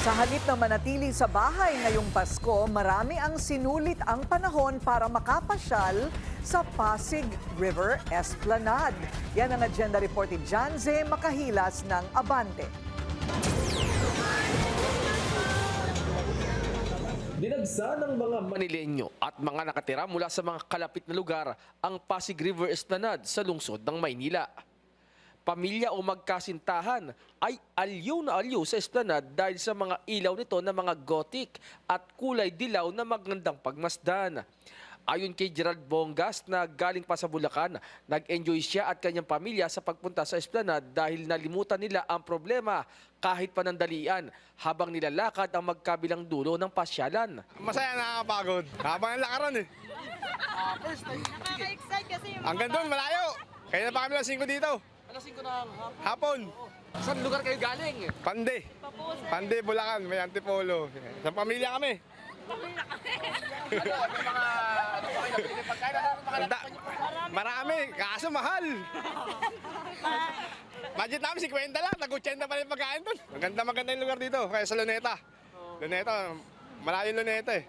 Sa halip na manatili sa bahay ngayong Pasko, marami ang sinulit ang panahon para makapasyal sa Pasig River Esplanade. Yan ang agenda report ni Janze Makahilas ng Abante. Dinagsa ng mga Manileño at mga nakatira mula sa mga kalapit na lugar ang Pasig River Esplanade sa lungsod ng Maynila. Pamilya o magkasintahan ay alyo na alyo sa esplanade dahil sa mga ilaw nito na mga gothic at kulay dilaw na magandang pagmasdan. Ayon kay Gerald Bongas na galing pa sa Bulacan, nag-enjoy siya at kanyang pamilya sa pagpunta sa esplanade dahil nalimutan nila ang problema kahit panandalian habang nilalakad ang magkabilang dulo ng pasyalan. Masaya, nakakapagod. Habang ang lakaran eh. Nakaka-excite kasi yung Hanggang doon, malayo. Kaya na pa kami lang 5 dito. Alas 5 ng Hapon. Saan lugar kayo galing? Pande. Pande, Bulacan. May Antipolo. Sa pamilya kami. Marami. Kaso mahal. Budget namin 50 lang. Nag-80 pa rin yung pagkain doon. Maganda yung lugar dito. Kaya sa Luneta. Luneta. Malayo Luneta eh.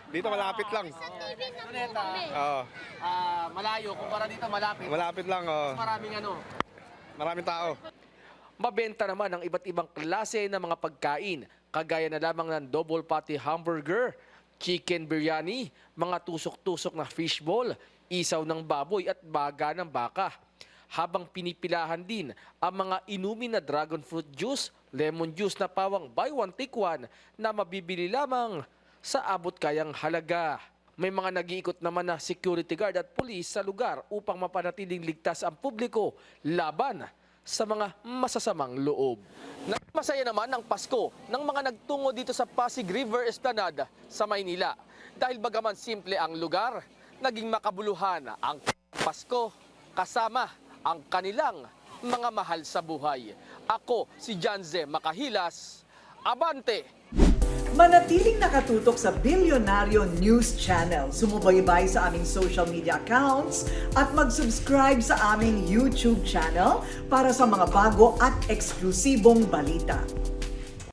Dito malapit lang. Luneta. Oo. Malayo, kumpara dito malapit. Malapit lang. Oo. Maraming Maraming tao. Mabenta naman ang iba't ibang klase ng mga pagkain, kagaya na lamang ng double patty hamburger, chicken biryani, mga tusok-tusok na fishball, isaw ng baboy at baga ng baka. Habang pinipilahan din ang mga inumin na dragon fruit juice, lemon juice na pawang buy one take one na mabibili lamang sa abot kayang halaga. May mga nag-iikot naman na security guard at police sa lugar upang mapanatiling ligtas ang publiko laban sa mga masasamang loob. Masaya naman ang Pasko ng mga nagtungo dito sa Pasig River Esplanade sa Maynila. Dahil bagaman simple ang lugar, naging makabuluhan ang Pasko kasama ang kanilang mga mahal sa buhay. Ako si Janze Makahilas, Abante! Manatiling nakatutok sa Bilyonaryo News Channel. Sumubaybay sa aming social media accounts at mag-subscribe sa aming YouTube channel para sa mga bago at eksklusibong balita.